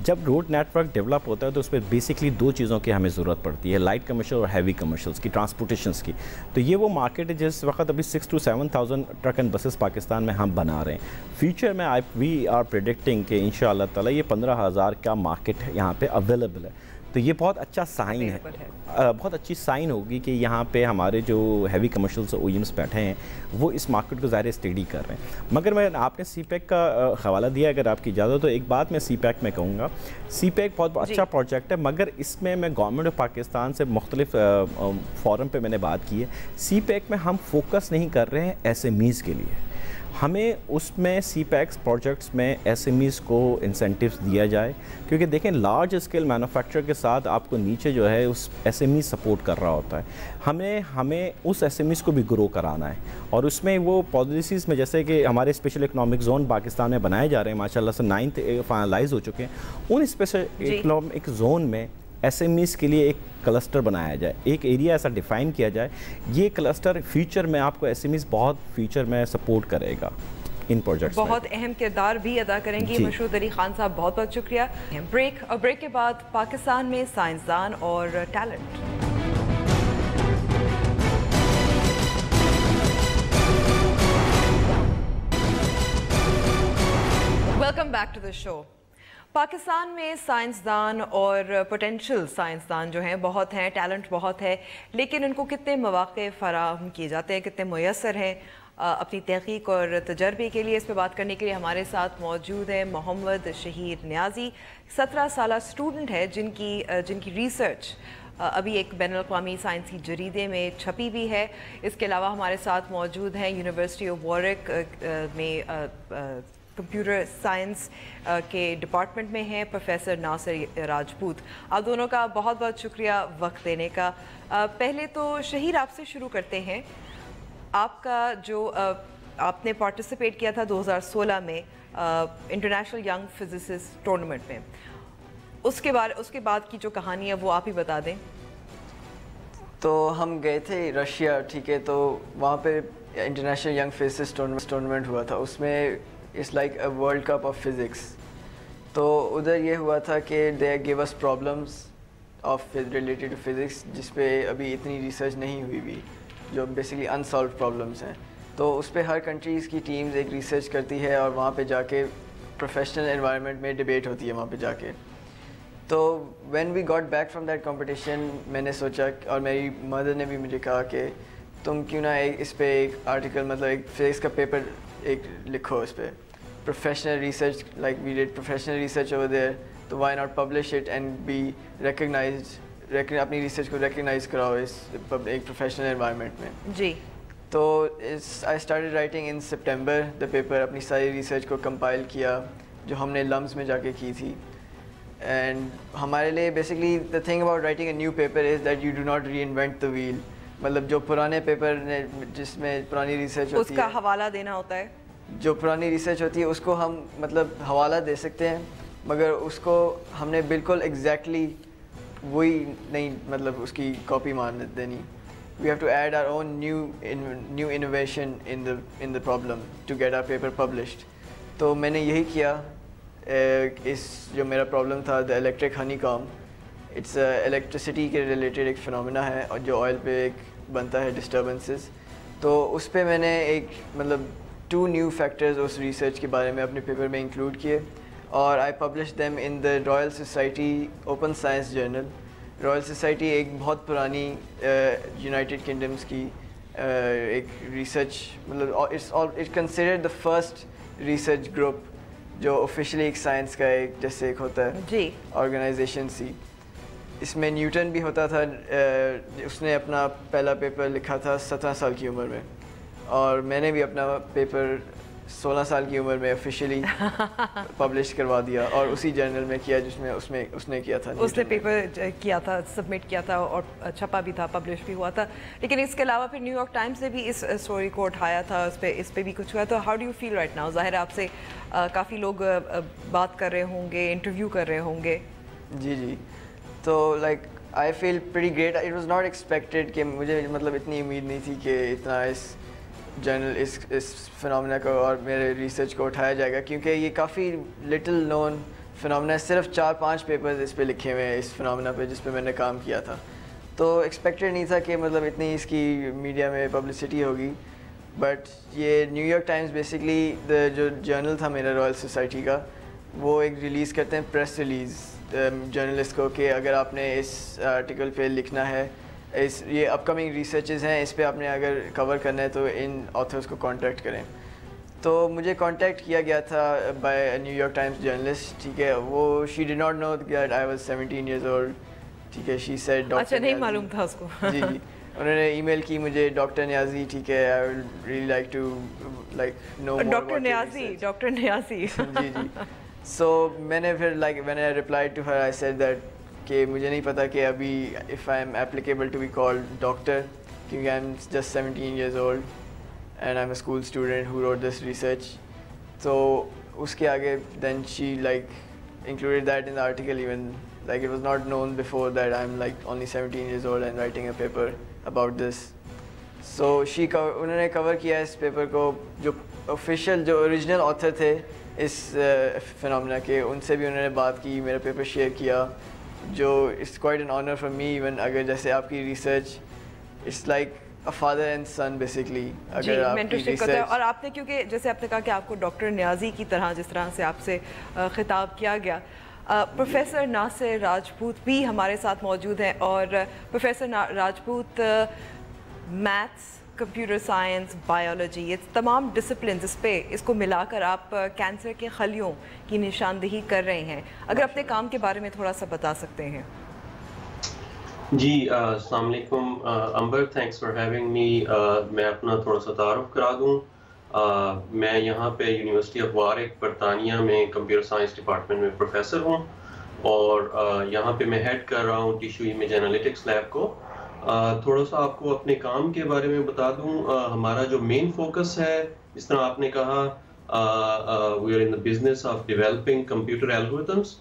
जब रोड नेटवर्क डेवलप होता है तो उसमें बेसिकली दो चीज़ों की हमें ज़रूरत पड़ती है, लाइट कमर्शियल और हैवी कमर्शियल्स की, ट्रांसपोर्टेशंस की। तो ये वो मार्केट है जिस वक्त अभी 6,000 to 7,000 truck and buses Pakistan में हम बना रहे हैं। फ्यूचर में वी आर प्रेडिक्टिंग कि इंशाअल्लाह ताला ये 15,000 का मार्केट यहाँ पे अवेलेबल है। तो ये बहुत अच्छा साइन है, बहुत अच्छी साइन होगी कि यहाँ पे हमारे जो हैवी कमर्शियल्स ओईएम्स बैठे हैं वो इस मार्केट को ज़ाहिर स्टडी कर रहे हैं। मगर मैं आपने सीपैक का हवाला दिया, अगर आपकी इजाज़त तो एक बात मैं सीपैक में कहूँगा, सीपैक बहुत अच्छा प्रोजेक्ट है, मगर इसमें मैं गवर्नमेंट ऑफ पाकिस्तान से मुख्तलिफ फोरम पे मैंने बात की है। सीपैक में हम फोकस नहीं कर रहे हैं एसएमईज़ के लिए, हमें उसमें सीपैक्स प्रोजेक्ट्स में एसएमईज़ को इंसेंटिव्स दिया जाए, क्योंकि देखें लार्ज स्केल मैन्युफैक्चर के साथ आपको नीचे जो है उस एसएमई सपोर्ट कर रहा होता है। हमें उस एसएमईज़ को भी ग्रो कराना है, और उसमें वो पॉलिसीज़ में जैसे कि हमारे स्पेशल इकनॉमिक जोन पाकिस्तान में बनाए जा रहे हैं, माशाल्लाह से 9th फाइनलाइज हो चुके हैं। उन स्पेशल इकनॉमिक जोन में एसएमईज़ के लिए एक क्लस्टर बनाया जाए, एक एरिया ऐसा डिफ़ाइन किया जाए। ये क्लस्टर फ्यूचर में आपको एसएमईज़ बहुत फ्यूचर में सपोर्ट करेगा इन प्रोजेक्ट्स, बहुत अहम किरदार भी अदा करेंगी। मशहूद अली खान साहब बहुत बहुत शुक्रिया। ब्रेक, और ब्रेक के बाद पाकिस्तान में साइंसदान और talent. Welcome back to the show. Pakistan में साइंसदान और पोटेंशियल साइंसदान जो हैं बहुत हैं, टैलेंट बहुत है, लेकिन उनको कितने मौक़े फराहम किए जाते हैं, कितने मुयस्सर हैं अपनी तहक़ीक़ और तजर्बे के लिए। इस पर बात करने के लिए हमारे साथ मौजूद है मोहम्मद शहीर न्याजी, 17 साल स्टूडेंट है जिनकी रिसर्च अभी एक बैनुल-अक़वामी साइंसी जरीदे में छपी भी है। इसके अलावा हमारे साथ मौजूद हैं यूनिवर्सिटी ऑफ वॉरिक में कंप्यूटर साइंस के डिपार्टमेंट में हैं प्रोफेसर नासिर राजपूत। आप दोनों का बहुत बहुत शुक्रिया वक्त देने का। पहले तो शहीर आपसे शुरू करते हैं। आपका जो आपने पार्टिसिपेट किया था 2016 में इंटरनेशनल यंग फिजिसिस्ट टूर्नामेंट में, उसके बाद की जो कहानी है वो आप ही बता दें। तो हम गए थे रशिया, ठीक है, तो वहाँ पे इंटरनेशनल यंग फिजिसिस्ट टूर्नामेंट हुआ था, उसमें it's like a world cup of physics. तो उधर ये हुआ था कि they give us problems of related to physics जिस पे अभी इतनी रिसर्च नहीं हुई भी, जो बेसिकली अनसॉल्व प्रॉब्लम्स हैं। तो उस पर हर कंट्रीज़ की टीम्स एक रिसर्च करती है और वहाँ पे जाके प्रोफेशनल एनवायरनमेंट में डिबेट होती है वहाँ पे जाके। तो when we got back from that competition मैंने सोचा, और मेरी मदर ने भी मुझे कहा कि तुम क्यों ना इस पर एक आर्टिकल, मतलब एक फिज़िक्स का पेपर एक लिखो इस पर, professional research, like we did professional research over there, तो why not publish it and be recognised, अपनी रिसर्च को रिकग्नाइज कराओ इस एक प्रोफेशनल एनवायरनमेंट में। जी। तो I started writing in September the paper, अपनी सारी रिसर्च को कंपाइल किया, جو ہم نے لمز میں جا کے کی تھی. اینڈ ہمارے لیے basically the thing about writing a new paper is that you do not reinvent the wheel. مطلب جو پرانے پیپر نے جس میں پرانی ریسرچ ہوتی ہے اس کا حوالہ دینا ہوتا ہے, جو پرانی ریسرچ ہوتی ہے اس کو ہم مطلب حوالہ دے سکتے ہیں, مگر اس کو ہم نے بالکل ایگزیکٹلی وہی نہیں مطلب اس کی کاپی مان دینی. We have to add our own new innovation in the problem to get our paper published. تو میں نے یہی کیا. اس جو میرا پرابلم تھا the electric honeycomb, it's electricity کے ریلیٹڈ ایک فنومینا ہے اور جو آئل پہ ایک بنتا ہے ڈسٹربنسز. تو اس پہ میں نے ایک مطلب 2 نیو فیکٹرز اس ریسرچ کے بارے میں اپنے پیپر میں انکلوڈ کیے اور I publish them in the Royal Society open science journal. Royal Society ایک بہت پرانی یونائٹیڈ کنگڈمس کی ایک ریسرچ مطلب it considered the first research group جو آفیشلی ایک سائنس کا ایک جیسے ایک ہوتا ہے جی آرگنائزیشن سی. اس میں نیوٹن بھی ہوتا تھا, اس نے اپنا پہلا پیپر لکھا تھا 17 سال کی عمر میں, اور میں نے بھی اپنا پیپر 16 سال کی عمر میں آفیشیلی پبلش کروا دیا اور اسی جرنل میں کیا جس میں اس نے کیا تھا. اس نے پیپر کیا تھا, سبمٹ کیا تھا اور چھپا بھی تھا, پبلش بھی ہوا تھا. لیکن اس کے علاوہ پھر نیو یارک ٹائمز نے بھی اس اسٹوری کو اٹھایا تھا, اس پہ بھی کچھ ہوا. تو how do you feel right now? ظاہر ہے آپ سے کافی لوگ بات کر رہے ہوں گے, انٹرویو کر رہے ہوں گے. جی تو like I feel pretty great. It was not expected کہ مجھے مطلب اتنی امید نہیں تھی کہ اتنا اس جرنل اس فنومینا کو اور میرے ریسرچ کو اٹھایا جائے گا, کیونکہ یہ کافی لٹل نون فنومینا. صرف 4-5 پیپرز اس پہ لکھے ہوئے ہیں اس فنومینا پہ جس پہ میں نے کام کیا تھا. تو ایکسپیکٹیڈ نہیں تھا کہ مطلب اتنی اس کی میڈیا میں پبلسٹی ہوگی. بٹ یہ نیو یارک ٹائمز بیسکلی جو جرنل تھا میرا رائل سوسائٹی کا, وہ ایک ریلیز کرتے ہیں پریس ریلیز جرنلسٹ کو کہ اگر آپ نے اس آرٹیکل پہ لکھنا ہے, یہ اپ کمنگ ریسرچز ہیں, اس پہ آپ نے اگر کور کرنا ہے تو ان آتھرس کو کانٹیکٹ کریں. تو مجھے کانٹیکٹ کیا گیا تھا by New York Times journalist. ٹھیک ہے, وہ she did not know that I was 17 years old. ٹھیک ہے, شی سیڈ ڈاکٹر. اچھا, نہیں معلوم تھا اس کو. جی انہوں نے ای میل کی مجھے, ڈاکٹر نیازی. ٹھیک ہے, I would really like to like no more doctor Niazi. جی سو میں نے پھر like when I reply to her I said that کہ مجھے نہیں پتا کہ ابھی if I am applicable to be called doctor, کیونکہ I am just 17 years old and I am a school student who wrote this research. تو اس کے آگے then she like included that in the article even like it was not known before that I'm like only 17 years old and writing a paper about this. So انہوں نے کور کیا اس paper کو. جو official جو original author تھے اس phenomena کے, ان سے بھی انہوں نے بات کی, میرا پیپر شیئر کیا, جو it's quite an honor for me even. اگر جیسے آپ کی research it's like a father and son basically. اگر آپ کی ریسرچ اور آپ نے, کیونکہ جیسے آپ نے کہا کہ آپ کو ڈاکٹر نیازی کی طرح جس طرح سے آپ سے خطاب کیا گیا, پروفیسر ناصر راجپوت بھی ہمارے ساتھ موجود ہیں. اور professor Rajput maths, computer science, biology, یہ تمام ڈسپلنز اس کو ملا کر آپ کینسر کے خلیوں کی نشاندہی کر رہے ہیں. اگر اپنے کام کے بارے میں تھوڑا سا بتا سکتے ہیں. جی السلام علیکم امبر, تھینکس فار ہیونگ می. میں اپنا تھوڑا سا تعارف کرا دوں. میں یہاں پہ یونیورسٹی آف وارک برطانیہ میں کمپیوٹر سائنس ڈپارٹمنٹ میں پروفیسر ہوں, اور یہاں پہ میں ہیڈ کر رہا ہوں ٹیشو امیج انالیٹکس لیب کو. تھوڑا سا آپ کو اپنے کام کے بارے میں بتا دوں. ہمارا جو مین فوکس ہے, اس طرح آپ نے کہا, we are in the business of developing computer algorithms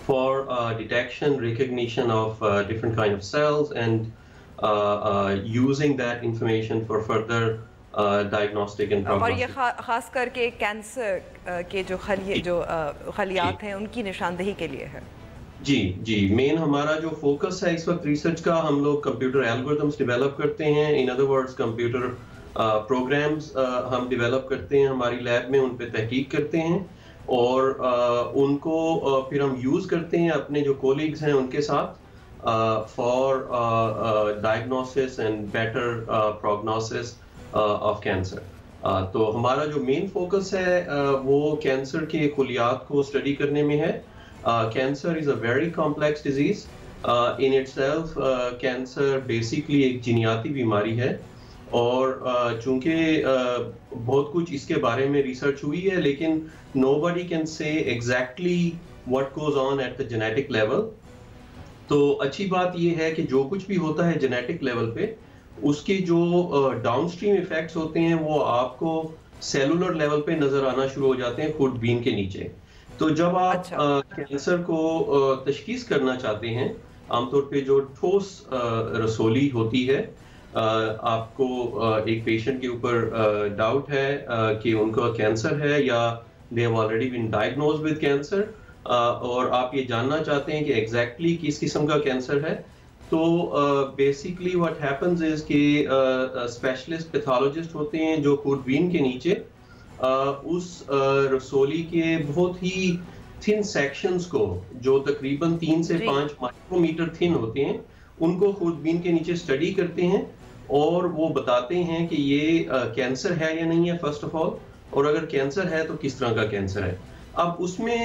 for detection, recognition of different kind of cells and using that information for further diagnostic and اور یہ خاص کر کے کینسر کے جو خلیات ہیں ان کی نشاندہی کے لیے ہے. جی مین ہمارا جو فوکس ہے اس وقت ریسرچ کا, ہم لوگ کمپیوٹر الگورتھمس ڈیولپ کرتے ہیں. In other words computer programs ہم ڈیولپ کرتے ہیں ہماری لیب میں, ان پہ تحقیق کرتے ہیں اور ان کو پھر ہم یوز کرتے ہیں اپنے جو کولیگز ہیں ان کے ساتھ for diagnosis and better prognosis of cancer. تو ہمارا جو مین فوکس ہے وہ کینسر کے خلیات کو اسٹڈی کرنے میں ہے. Cancer is a very complex disease in it self. Cancer basically ایک جینیاتی بیماری ہے اور چونکہ بہت کچھ اس کے بارے میں ریسرچ ہوئی ہے لیکن nobody can say exactly what goes on at the genetic level. تو اچھی بات یہ ہے کہ جو کچھ بھی ہوتا ہے جینیٹک لیول پہ اس کے جو ڈاؤن اسٹریم ایفیکٹس ہوتے ہیں وہ آپ کو سیلولر لیول پہ نظر آنا شروع ہو جاتے ہیں خود بین کے نیچے. تو جب آپ کینسر کو تشخیص کرنا چاہتے ہیں عام طور پہ جو ٹھوس رسولی ہوتی ہے آپ کو ایک پیشنٹ کے اوپر ڈاؤٹ ہے کہ ان کا کینسر ہے یا they have already been diagnosed with cancer اور آپ یہ جاننا چاہتے ہیں کہ ایگزیکٹلی کس قسم کا کینسر ہے تو بیسیکلی واٹ ہیپنز از کہ اسپیشلسٹ پیتھولوجسٹ ہوتے ہیں جو خوربین کے نیچے اس رسولی کے بہت ہی تھن سیکشنز کو جو تقریباً 3 سے 5 مائکرو میٹر تھن ہوتے ہیں ان کو خوربین کے نیچے اسٹڈی کرتے ہیں اور وہ بتاتے ہیں کہ یہ کینسر ہے یا نہیں ہے فرسٹ آف آل اور اگر کینسر ہے تو کس طرح کا کینسر ہے. اب اس میں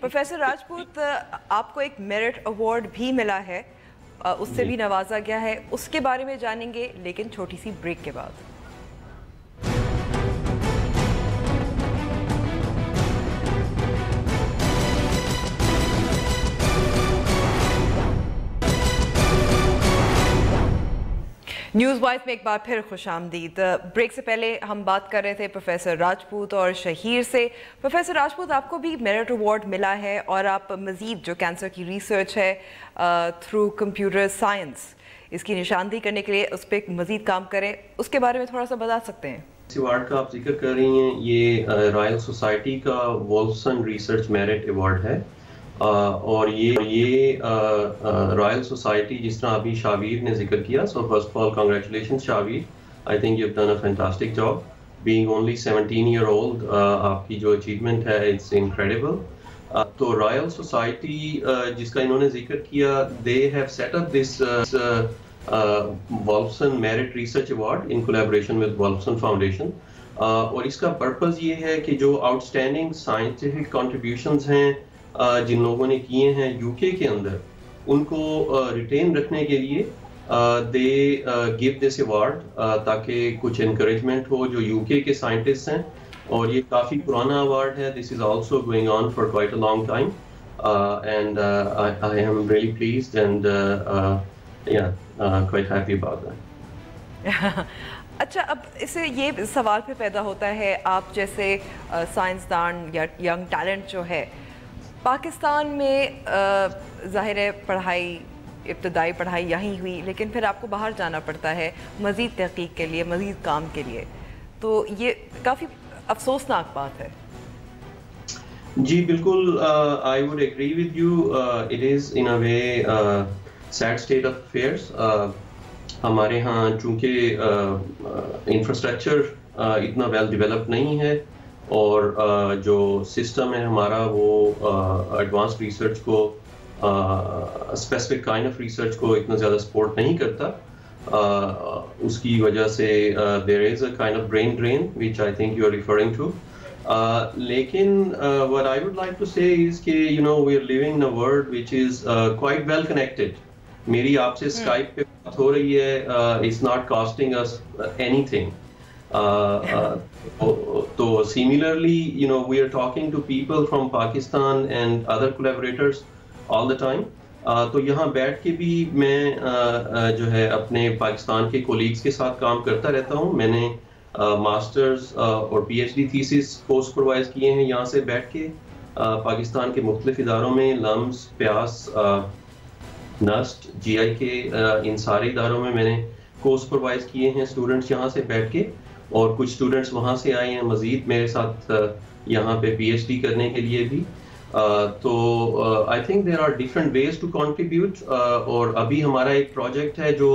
پروفیسر راجپوت آپ کو ایک میرٹ ایوارڈ بھی ملا ہے, اس سے بھی نوازا گیا ہے, اس کے بارے میں جانیں گے لیکن چھوٹی سی بریک کے بعد. نیوز وائز میں ایک بار پھر خوش آمدید. بریک سے پہلے ہم بات کر رہے تھے پروفیسر راجپوت اور شہیر سے. پروفیسر راجپوت آپ کو بھی میرٹ ایوارڈ ملا ہے اور آپ مزید جو کینسر کی ریسرچ ہے تھرو کمپیوٹر سائنس اس کی نشاندہی کرنے کے لیے اس پہ مزید کام کریں, اس کے بارے میں تھوڑا سا بتا سکتے ہیں؟ اس ایوارڈ کا آپ ذکر کر رہی ہیں یہ رائل سوسائٹی کا وولفسن ریسرچ میرٹ ایوارڈ ہے اور یہ رائل سوسائٹی جس طرح ابھی شاویر نے ذکر کیا. So first of all congratulation Shavir, I think you have done a fantastic job being only 17 year old. آپ کی جو اچیومنٹ ہے اٹس انکریڈیبل. تو رائل سوسائٹی جس کا انہوں نے ذکر کیا they have set up this Wolfson merit research award in collaboration with Wolfson foundation اور اس کا پرپز یہ ہے کہ جو آؤٹ اسٹینڈنگ سائنٹیفک کنٹریبیوشنز ہیں جن لوگوں نے کیے ہیں یو کے اندر ان کو ریٹین رکھنے کے لیے دے گیو دس ایوارڈ تاکہ کچھ انکریجمنٹ ہو جو یو کے سائنٹسٹ ہیں اور یہ کافی پرانا ایوارڈ ہے. This is also going on for quite a long time and I am really pleased and quite happy about that. اچھا, اب اسے یہ سوال پہ پیدا ہوتا ہے, آپ جیسے سائنسدان یا ینگ ٹیلنٹ جو ہے پاکستان میں ظاہر ہے پڑھائی ابتدائی پڑھائی یہیں ہوئی لیکن پھر آپ کو باہر جانا پڑتا ہے مزید تحقیق کے لیے, مزید کام کے لیے, تو یہ کافی افسوسناک بات ہے. جی بالکل, I would agree with you. It is in a way sad state of affairs. ہمارے ہاں چونکہ انفراسٹرکچر اتنا ویل ڈیولپ نہیں ہے اور جو سسٹم ہے ہمارا وہ ایڈوانس ریسرچ کو اسپیسیفک کائنڈ آف ریسرچ کو اتنا زیادہ سپورٹ نہیں کرتا. اس کی وجہ سے there is a kind of brain drain which I think you are referring to. لیکن what I would like to say is کہ you know we are living in a world which is quite well connected. میری آپ سے Skype پہ بات ہو رہی ہے, it's not costing us anything. So similarly, you know, we are talking to people from Pakistan and other collaborators all the time. تو یہاں بیٹھ کے بھی میں جو ہے اپنے پاکستان کے کولیگز کے ساتھ کام کرتا رہتا ہوں. میں نے ماسٹرز اور P H D thesis post supervise کیے ہیں یہاں سے بیٹھ کے پاکستان کے مختلف اداروں میں, لمس, پیاس, نسٹ, جی آئی کے, ان سارے اداروں میں میں نے کو سپروائز کیے ہیں اسٹوڈنٹس یہاں سے بیٹھ کے, اور کچھ اسٹوڈنٹس وہاں سے آئے ہیں مزید میرے ساتھ یہاں پہ پی ایچ ڈی کرنے کے لیے بھی. تو I think there are different ways to contribute. اور ابھی ہمارا ایک پروجیکٹ ہے جو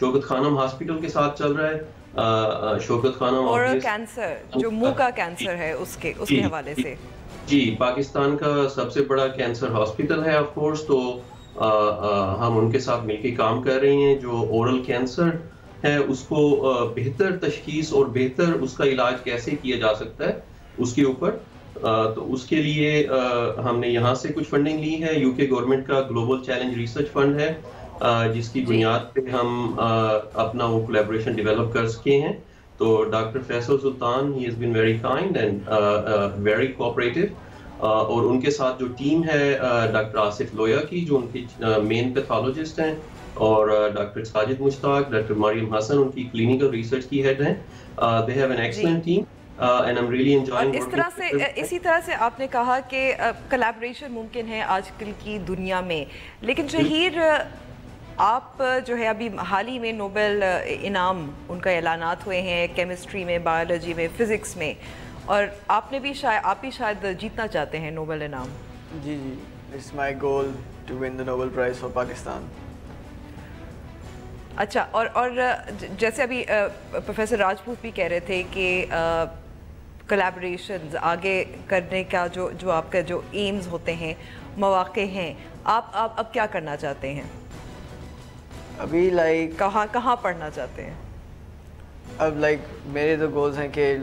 شوکت خانم ہاسپٹل کے ساتھ چل رہا ہے. شوکت خانم اورل کینسر جو منہ کا کینسر ہے اس کے حوالے سے. جی, پاکستان کا سب سے بڑا کینسر ہاسپٹل ہے آف کورس. تو ہم ان کے ساتھ مل کے کام کر رہے ہیں. جو اورل کینسر ہے اس کو بہتر تشخیص اور بہتر اس کا علاج کیسے کیا جا سکتا ہے اس کے اوپر. تو اس کے لیے ہم نے یہاں سے کچھ فنڈنگ لی ہے. یو کے گورنمنٹ کا گلوبل چیلنج ریسرچ فنڈ ہے جس کی بنیاد پہ ہم اپنا وہ کولیبریشن ڈیولپ کر سکے ہیں. تو doctor Faisal Sultan he has been very kind and very cooperative. اور ان کے ساتھ جو ٹیم ہے ڈاکٹر آصف لویا کی جو ان کی مین پیتھولوجسٹ ہیں, اور ڈاکٹر ساجد مشتاق, ڈاکٹر مریم حسن ان کی کلینکل ریسرچ کی ہیڈ ہیں. They have an excellent team and I am really enjoying. اسی طرح سے آپ نے کہا کہ کولیبریشن ممکن ہے آج کل کی دنیا میں, لیکن شہیر آپ جو ہے ابھی حال ہی میں نوبل انعام ان کا اعلانات ہوئے ہیں کیمسٹری میں, بایولوجی میں, فزکس میں, اور آپ بھی شاید جیتنا چاہتے ہیں نوبل انعام. جی جی, it's my goal to win the Nobel prize for Pakistan. اچھا, اور جیسے ابھی پروفیسر راجپوت بھی کہہ رہے تھے کہ کولیبریشنز آگے کرنے کا جو آپ کا جو ایمز ہوتے ہیں, مواقع ہیں, آپ اب کیا کرنا چاہتے ہیں؟ ابھی کہاں پڑھنا چاہتے ہیں؟ اب میرے تو گولز ہیں کہ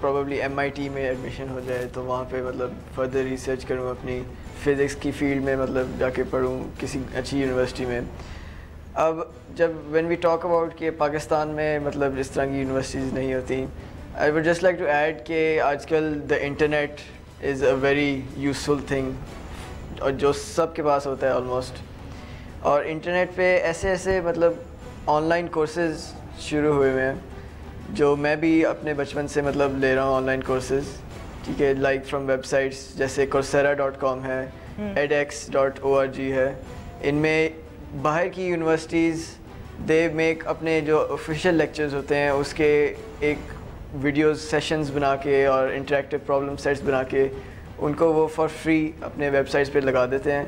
پروبیبلی MIT میں ایڈمیشن ہو جائے تو وہاں پہ فردر ریسرچ کروں اپنی فزکس کی فیلڈ میں, جا کے پڑھوں کسی اچھی یونیورسٹی میں. اب جب وین وی ٹاک اباؤٹ کہ پاکستان میں اس طرح کی یونیورسٹیز نہیں ہوتی, I would just like to add کہ آج کل the internet is a very useful thing, اور جو سب کے پاس ہوتا ہے آلموسٹ. اور انٹرنیٹ پہ ایسے آن لائن کورسز شروع ہوئے ہوئے ہیں جو میں بھی اپنے بچپن سے لے رہا ہوں آن لائن کورسز, ٹھیک ہے, فرام ویب سائٹس جیسے coursera.com ہے, edx.org ہے. ان میں باہر کی یونیورسٹیز دے میک اپنے جو آفیشیل لیکچرز ہوتے ہیں اس کے ایک ویڈیوز سیشنز بنا کے اور انٹریکٹیو پرابلم سیٹس بنا کے ان کو وہ فار فری اپنے ویب سائٹس پہ لگا دیتے ہیں,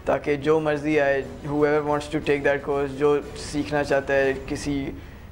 تاکہ جو مرضی آئے, whoever wants to take that course, جو سیکھنا چاہتا ہے,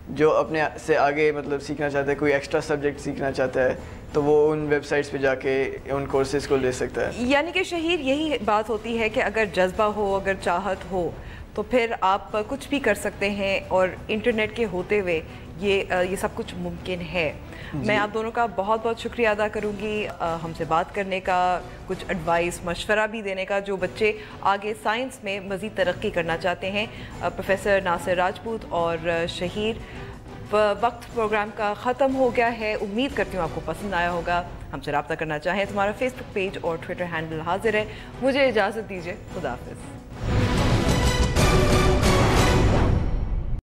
جو اپنے سے آگے سیکھنا چاہتا ہے, کوئی ایکسٹرا سبجیکٹ سیکھنا چاہتا ہے, تو وہ ان ویب سائٹس پہ جا کے ان کورسز کو لے سکتا ہے. یعنی کہ شہیر یہی بات ہوتی ہے کہ اگر جذبہ ہو, اگر چاہت ہو, تو پھر آپ کچھ بھی کر سکتے ہیں, اور انٹرنیٹ کے ہوتے ہوئے یہ سب کچھ ممکن ہے. میں آپ دونوں کا بہت بہت شکریہ ادا کروں گی ہم سے بات کرنے کا, کچھ ایڈوائس مشورہ بھی دینے کا, جو بچے آگے سائنس میں مزید ترقی کرنا چاہتے ہیں. پروفیسر ناصر راجپوت اور شہیر, وقت پروگرام کا ختم ہو گیا ہے. امید کرتی ہوں آپ کو پسند آیا ہوگا. ہم سے رابطہ کرنا چاہیں تو ہمارا فیس بک پیج اور ٹویٹر ہینڈل حاضر ہے. مجھے اجازت دیجیے, خدا حافظ.